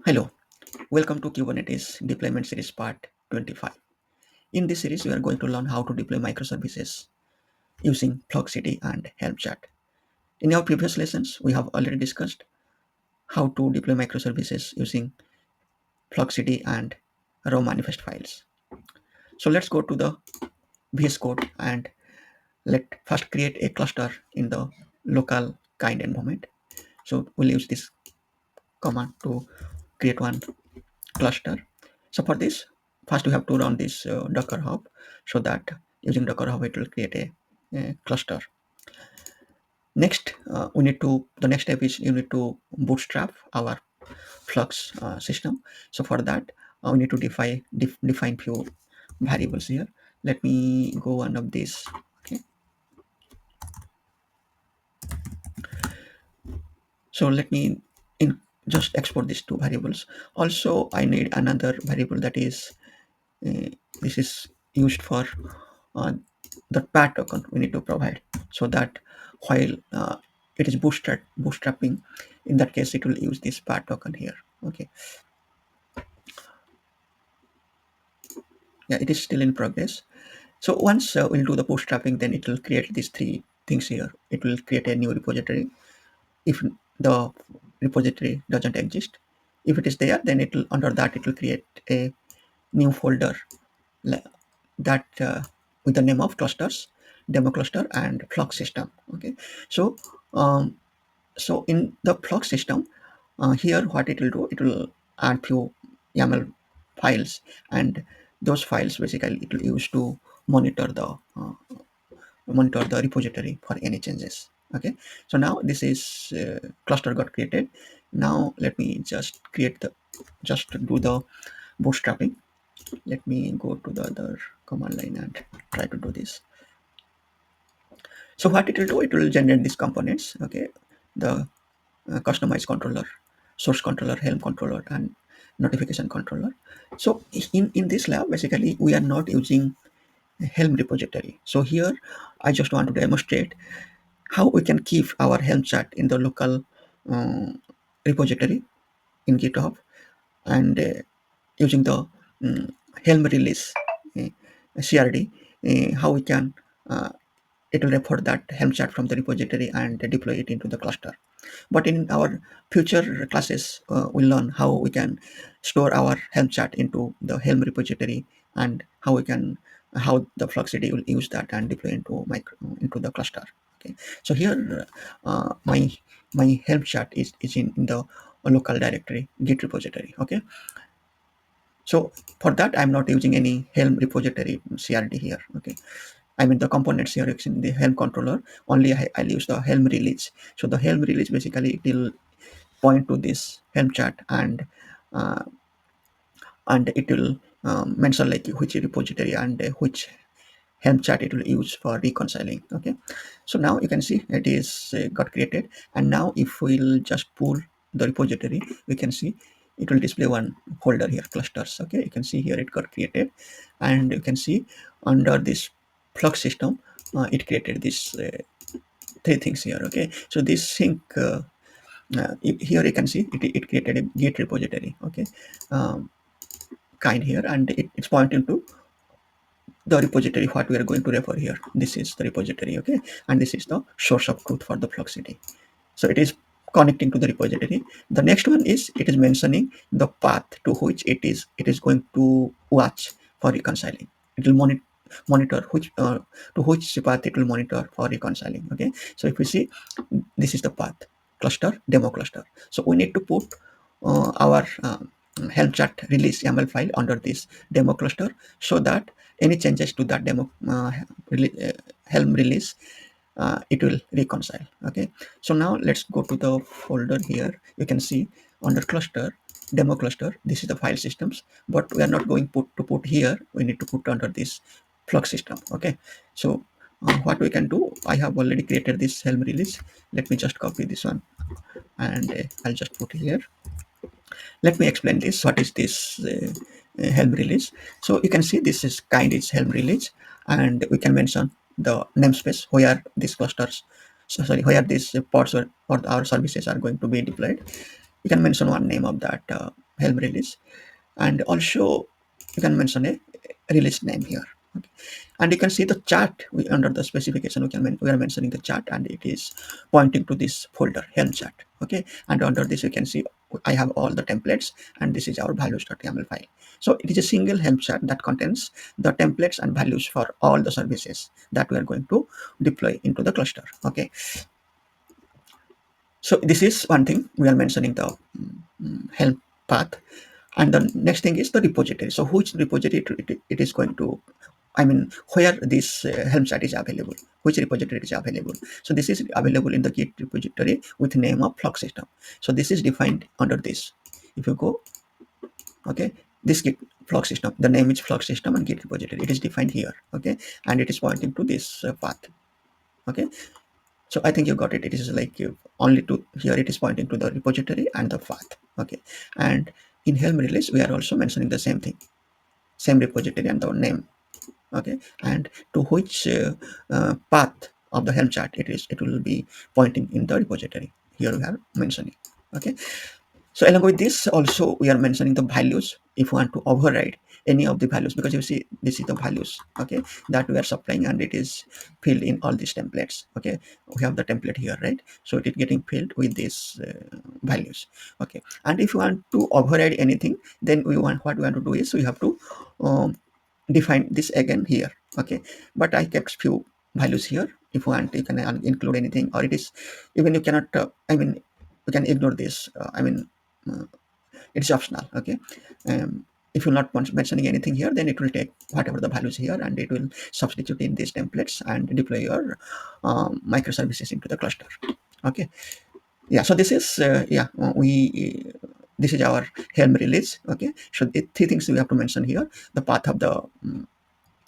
Hello, welcome to Kubernetes Deployment Series Part 25. In this series, we are going to learn how to deploy microservices using Flux and Helm Chart. In our previous lessons, we have already discussed how to deploy microservices using Flux and raw manifest files. So let's go to the VS Code and let first create a cluster in the local kind environment. So we'll use this command to create one cluster. So for this, first we have to run this Docker Hub, so that using Docker Hub it will create a cluster. Next, the next step is you need to bootstrap our Flux system. So for that, we need to define few variables here. Let me go one of these. Okay, so let me just export these two variables. Also, I need another variable that is uh, this is used for uh, the path token we need to provide, so that while it is bootstrapping, in that case it will use this path token here. Okay, yeah, it is still in progress. So once we'll do the bootstrapping, then it will create these three things here. It will create a new repository if the repository doesn't exist. If it is there, then it will, under that it will create a new folder that with the name of clusters, demo cluster and Flux system. Okay, so um, so in the Flux system, here what it will do, it will add few YAML files, and those files basically it will use to monitor the repository for any changes. Okay, so now this is cluster got created. Now let me just do the bootstrapping. Let me go to the other command line and try to do this. So what it will do, it will generate these components. Okay, the customized controller, source controller, Helm controller, and notification controller. So in this lab, basically we are not using Helm repository. So here I just want to demonstrate how we can keep our Helm chart in the local uh, repository in GitHub, and using the um, Helm release uh, CRD, how we can it will report that Helm chart from the repository and deploy it into the cluster. But in our future classes, we'll learn how we can store our Helm chart into the Helm repository, and how we can how the Flux CD will use that and deploy into the cluster. Okay, so here my Helm chart is in the local directory Git repository. Okay, so for that I'm not using any Helm repository CRD here. Okay, I mean the components here in the Helm controller. Only I'll use the Helm release. So the Helm release basically it will point to this Helm chart, uh, and it will mention like which repository and which Helm chart it will use for reconciling. Okay, so now you can see it is got created, and now if we'll just pull the repository, we can see it will display one folder here, clusters. Okay, you can see here it got created, and you can see under this Flux system, it created this three things here. Okay, so this sync here you can see it created a Git repository. Okay, um, kind here, and it's pointing to the repository what we are going to refer here. This is the repository. Okay, and this is the source of truth for the Fluxity. So it is connecting to the repository. The next one is it is mentioning the path to which it is going to watch for reconciling. It will monitor which to which path it will monitor for reconciling. Okay, so if we see, this is the path, cluster, demo cluster. So we need to put our Helm chart release YAML file under this demo cluster, so that any changes to that demo Helm release, it will reconcile. Okay, so now let's go to the folder. Here you can see under cluster, demo cluster, this is the file systems, but we are not going to put here. We need to put under this Flux system. Okay, so what we can do, I have already created this Helm release. Let me just copy this one, and I'll just put here. Let me explain this. What is this Helm release? So you can see this is Helm release, and we can mention the namespace where these clusters, so sorry, where these pods or our services are going to be deployed. You can mention one name of that Helm release, and also you can mention a release name here. Okay. And you can see the chart under the specification. We are mentioning the chart, and it is pointing to this folder Helm chart. Okay, and under this you can see I have all the templates, and this is our values.yaml file. So it is a single Helm chart that contains the templates and values for all the services that we are going to deploy into the cluster. Okay, so this is one thing we are mentioning, the Helm path. And the next thing is the repository. So which repository it is going to, I mean, where this Helm chart is available, which repository is available. So this is available in the Git repository with name of Flux system. So this is defined under this. If you go, okay, this Git Flux system, the name is Flux system and Git repository. It is defined here, okay, and it is pointing to this path, okay. So I think you got it. It is like only to here it is pointing to the repository and the path, okay. And in Helm release, we are also mentioning the same thing, same repository and the name, okay, and to which path of the Helm chart it will be pointing in the repository. Here we are mentioning, okay. So along with this, also we are mentioning the values if we want to override any of the values, because you see this is the values, okay, that we are supplying, and it is filled in all these templates. Okay, we have the template here, right? So it is getting filled with these values, okay. And if you want to override anything, then what we want to do is we have to um, define this again here, okay. But I kept few values here. If you want, you can include anything, or it is even you cannot I mean, you can ignore this, uh, it's optional, okay. If you're not mentioning anything here, then it will take whatever the values here, and it will substitute in these templates and deploy your microservices into the cluster, okay. Yeah, so this is we this is our Helm release, okay. So the three things we have to mention here: the path of the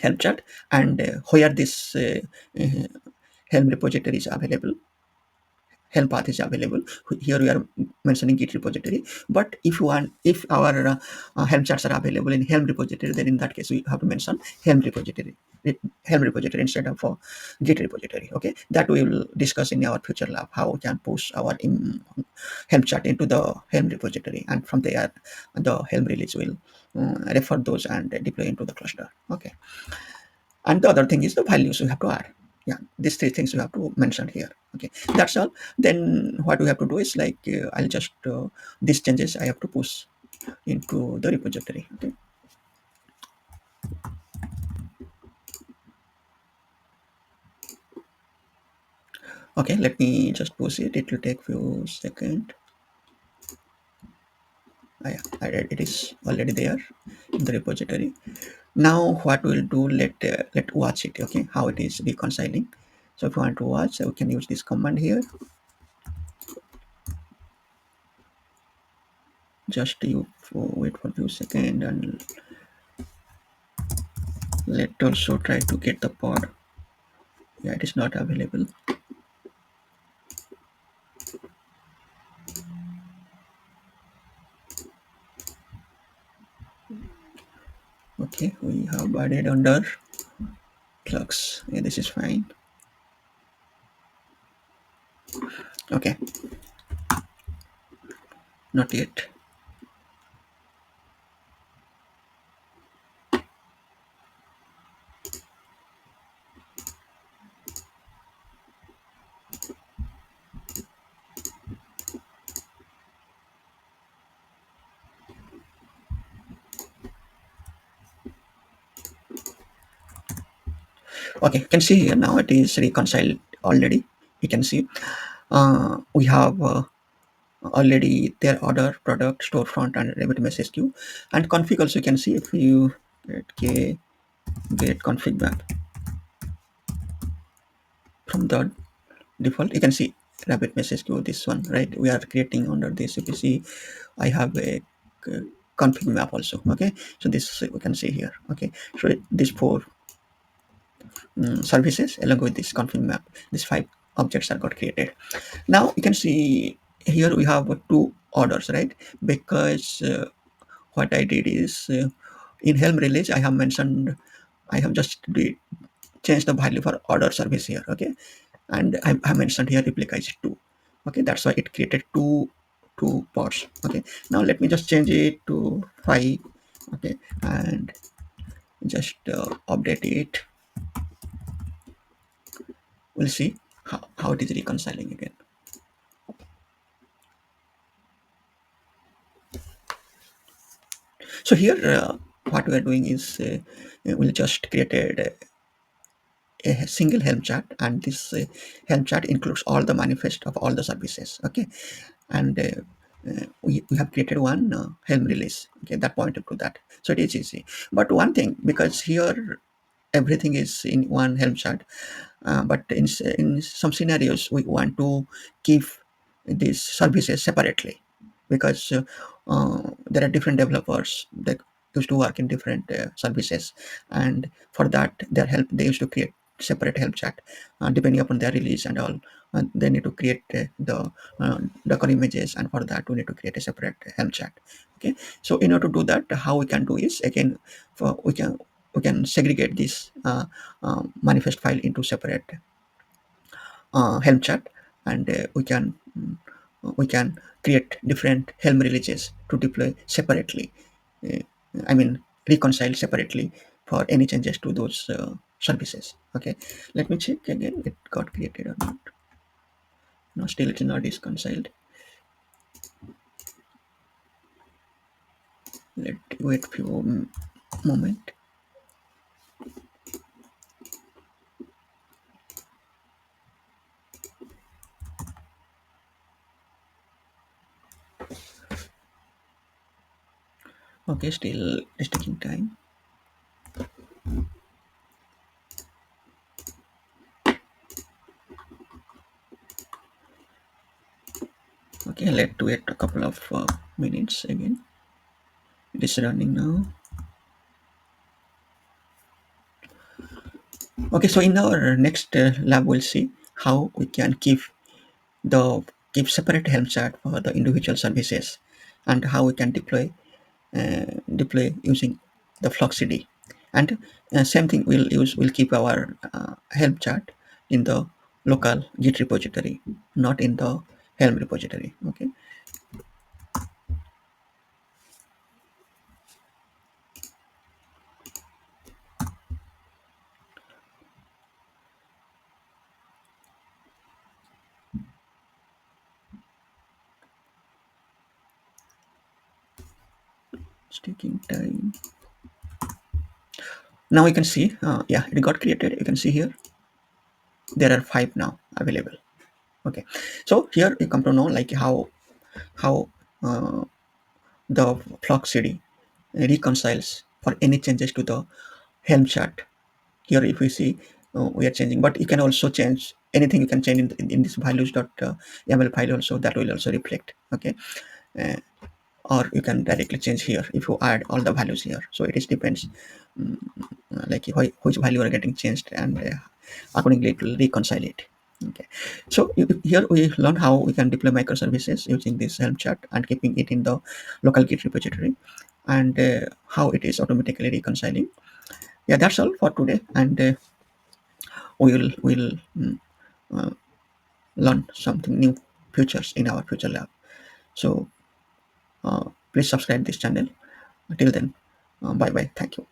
Helm chart, and where this uh, Helm repository is available, Helm path is available. Here we are mentioning Git repository. But if you want, if our Helm charts are available in Helm repository, then in that case we have to mention Helm repository, Helm repository instead of Git repository. Okay, that we will discuss in our future lab, how we can push our Helm chart into the Helm repository, and from there the Helm release will refer those and deploy into the cluster. Okay. And the other thing is the values we have to add. Yeah, these three things we have to mention here, okay. That's all. Then what we have to do is like I'll just these changes I have to push into the repository, okay. Okay, let me just push it. It will take few seconds. It is already there in the repository. Now what we'll do, let watch it, okay, how it is reconciling. So if you want to watch, we can use this command here. Just you wait for a few seconds, and let also try to get the pod. Yeah, it is not available. Okay, we have added under Flux. Yeah, this is fine. Okay, not yet. Okay, you can see here now it is reconciled already. You can see we have already their order, product, storefront, and Rabbit message queue, and config also. You can see if you get config map from the default, you can see Rabbit message queue. This one, right? We are creating under this. If you see, I have a config map also. Okay, so this we can see here. Okay, so these four services along with this config map, these five objects are got created. Now you can see here we have two orders, right? Because what I did is in Helm release I have mentioned, I have just changed the value for order service here, okay. And I mentioned here replica is 2, okay. That's why it created two two pods. Okay, now let me just change it to 5. Okay, and just update it. We'll see how it is reconciling again. So here what we are doing is we'll just created a single Helm chart, and this Helm chart includes all the manifest of all the services. Okay, and we have created one Helm release. Okay, that pointed to that, so it is easy. But one thing, because here everything is in one Helm chart, but in some scenarios we want to keep these services separately, because there are different developers that used to work in different services, and for that they used to create separate help chat depending upon their release and all. They need to create the Docker images, and for that we need to create a separate help chat. Okay, so in order to do that, how we can do is, again, for we can segregate this manifest file into separate Helm chart, and we can create different Helm releases to deploy separately. Uh, I mean, reconcile separately for any changes to those services. Okay, let me check again. It got created or not? No, still it's not reconciled. Let wait few moment. Okay, still it's taking time. Okay, let's wait a couple of minutes again. It is running now. Okay, so in our next lab, we'll see how we can the keep separate Helm chart for the individual services, and how we can deploy using the Flux CD. And same thing, we'll keep our Helm chart in the local Git repository, not in the Helm repository. Okay, it's taking time. Now you can see, yeah, it got created. You can see here there are 5 now available. Okay, so here you come to know like how uh, the Flux CD reconciles for any changes to the Helm chart. Here, if we see, we are changing, but you can also change anything. You can change in this values.yaml file also. That will also reflect. Okay, uh, or you can directly change here if you add all the values here. So it is depends, like which value are getting changed, and accordingly it will reconcile it. Okay, so here we learn how we can deploy microservices using this Helm chart and keeping it in the local Git repository, and how it is automatically reconciling. Yeah, that's all for today, and we'll learn something new futures in our future lab. So please subscribe this channel. Until then, bye bye. Thank you.